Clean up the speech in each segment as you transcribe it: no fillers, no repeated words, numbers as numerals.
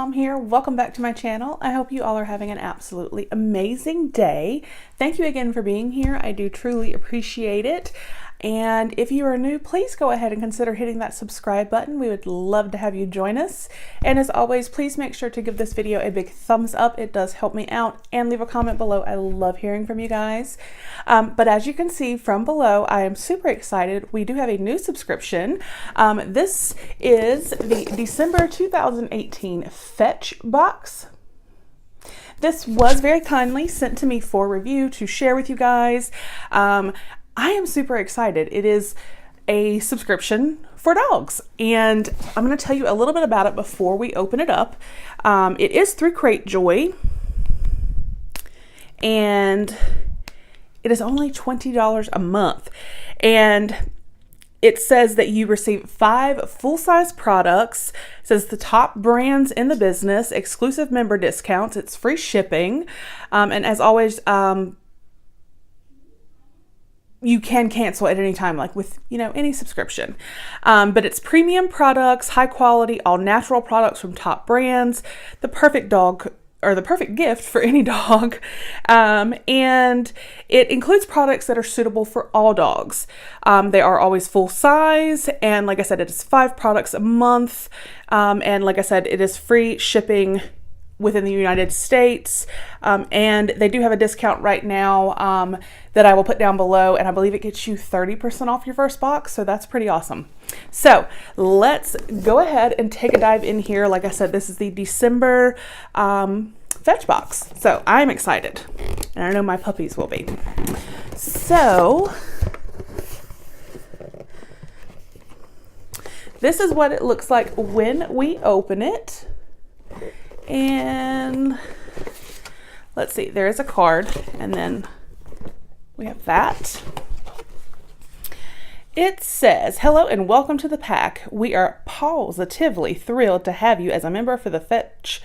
Mom here. Welcome back to my channel. I hope you all are having an absolutely amazing day. Thank you again for being here. I do truly appreciate it. And if you are new, please go ahead and consider hitting that subscribe button. We would love to have you join us. And as always, please make sure to give this video a big thumbs up. It does help me out, and leave a comment below. I love hearing from you guys. But as you can see from below, I am super excited. We do have a new subscription. This is the December 2018 FetchBox. This was very kindly sent to me for review to share with you guys. I am super excited. It is a subscription for dogs, and I'm going to tell you a little bit about it before we open it up. It is through Cratejoy, and it is only $20 a month, and it says that you receive 5 full-size products. It says the top brands in the business, exclusive member discounts, it's free shipping, and as always, you can cancel at any time, like with, any subscription. But it's premium products, high quality, all natural products from top brands, the perfect dog or the perfect gift for any dog. And it includes products that are suitable for all dogs. They are always full size. And like I said, it is 5 products a month. And like I said, it is free shipping within the United States, and they do have a discount right now that I will put down below, and I believe it gets you 30% off your first box, so that's pretty awesome. So let's go ahead and take a dive in here. Like I said, this is the December fetch box, so I'm excited, and I know my puppies will be. So this is what it looks like when we open it. And let's see, there is a card, and then we have that. It says, hello and welcome to the pack. We are positively thrilled to have you as a member for the Fetch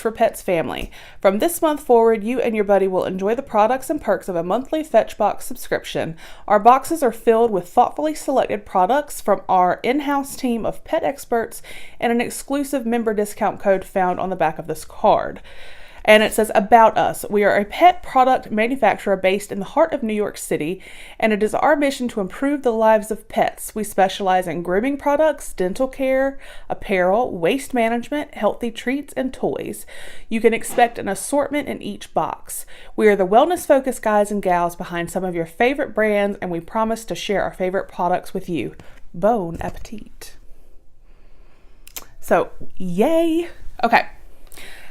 for Pets family. From this month forward, you and your buddy will enjoy the products and perks of a monthly FetchBox subscription. Our boxes are filled with thoughtfully selected products from our in-house team of pet experts and an exclusive member discount code found on the back of this card. And it says, about us. We are a pet product manufacturer based in the heart of New York City, and it is our mission to improve the lives of pets. We specialize in grooming products, dental care, apparel, waste management, healthy treats, and toys. You can expect an assortment in each box. We are the wellness-focused guys and gals behind some of your favorite brands, and we promise to share our favorite products with you. Bon appetit. So, yay. Okay.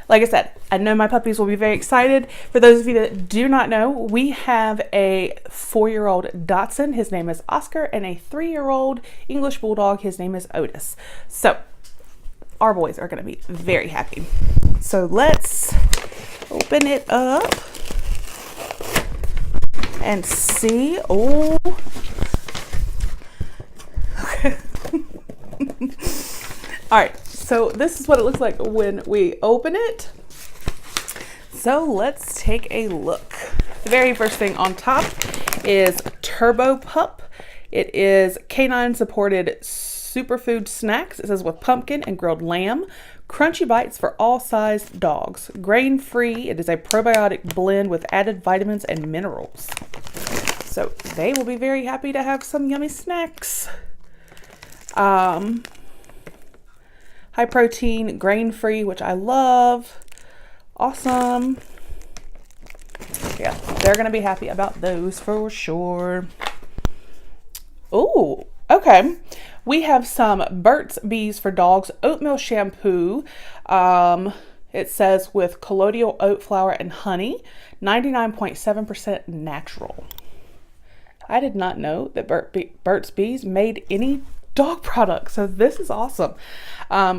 Like I said, I know my puppies will be very excited. For those of you that do not know, we have a 4-year-old Dachshund. His name is Oscar, and a 3-year-old English Bulldog. His name is Otis. So our boys are going to be very happy. So let's open it up and see. Oh. All right. So this is what it looks like when we open it. So let's take a look. The very first thing on top is Turbo Pup. It is canine supported superfood snacks. It says with pumpkin and grilled lamb. Crunchy bites for all sized dogs. Grain free. It is a probiotic blend with added vitamins and minerals. So they will be very happy to have some yummy snacks. High protein, grain free, which I love. Awesome. Yeah, they're going to be happy about those for sure. Oh, okay. We have some Burt's Bees for Dogs oatmeal shampoo. It says with colloidal oat flour and honey, 99.7% natural. I did not know that Burt's Bees made any dog products, so this is awesome.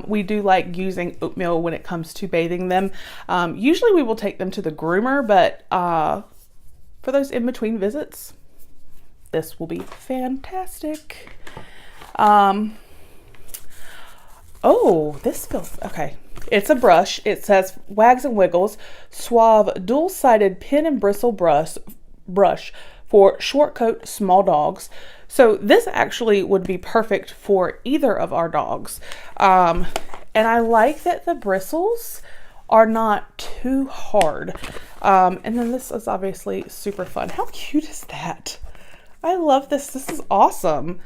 We do like using oatmeal when it comes to bathing them. Usually we will take them to the groomer, but for those in-between visits, this will be fantastic. Oh, this feels okay. It's a brush. It says Wags and Wiggles Suave dual-sided pin and bristle brush for short coat small dogs. So this actually would be perfect for either of our dogs. And I like that the bristles are not too hard. And then this is obviously super fun. How cute is that? I love this. This is awesome.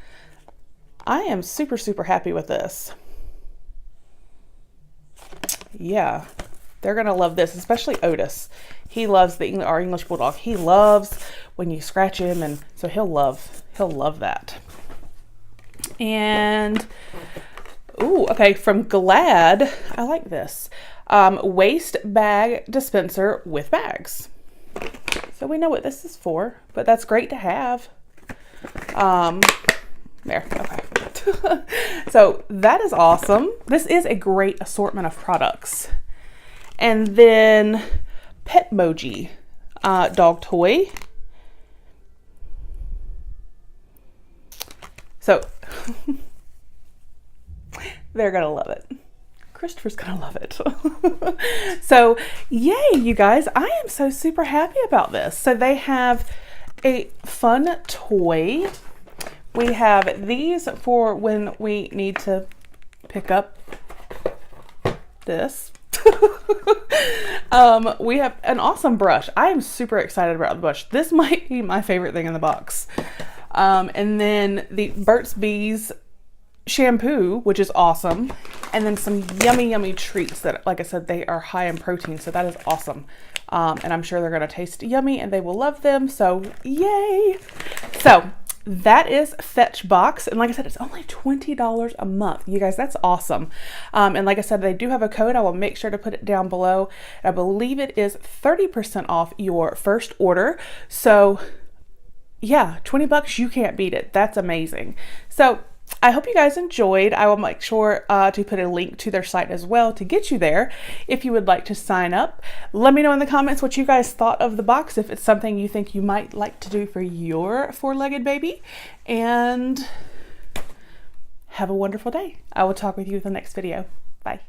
I am super, super happy with this. Yeah, they're gonna love this, especially Otis. He loves our English Bulldog. He loves when you scratch him, and so he'll love that. And ooh, okay, from Glad, I like this. Waste bag dispenser with bags. So we know what this is for, but that's great to have. There, okay. So that is awesome. This is a great assortment of products. And then Petmoji dog toy. So they're gonna love it. Christopher's gonna love it. So yay, you guys, I am so super happy about this. So they have a fun toy. We have these for when we need to pick up this. We have an awesome brush. I am super excited about the brush. This might be my favorite thing in the box. And then the Burt's Bees shampoo, which is awesome. And then some yummy, yummy treats that, like I said, they are high in protein. So that is awesome. And I'm sure they're going to taste yummy and they will love them. So yay. So that is FetchBox. And like I said, it's only $20 a month. You guys, that's awesome. And like I said, they do have a code. I will make sure to put it down below. I believe it is 30% off your first order. So yeah, 20 bucks, you can't beat it. That's amazing. So I hope you guys enjoyed. I will make sure to put a link to their site as well to get you there if you would like to sign up. Let me know in the comments what you guys thought of the box, if it's something you think you might like to do for your four-legged baby. And have a wonderful day. I will talk with you in the next video. Bye.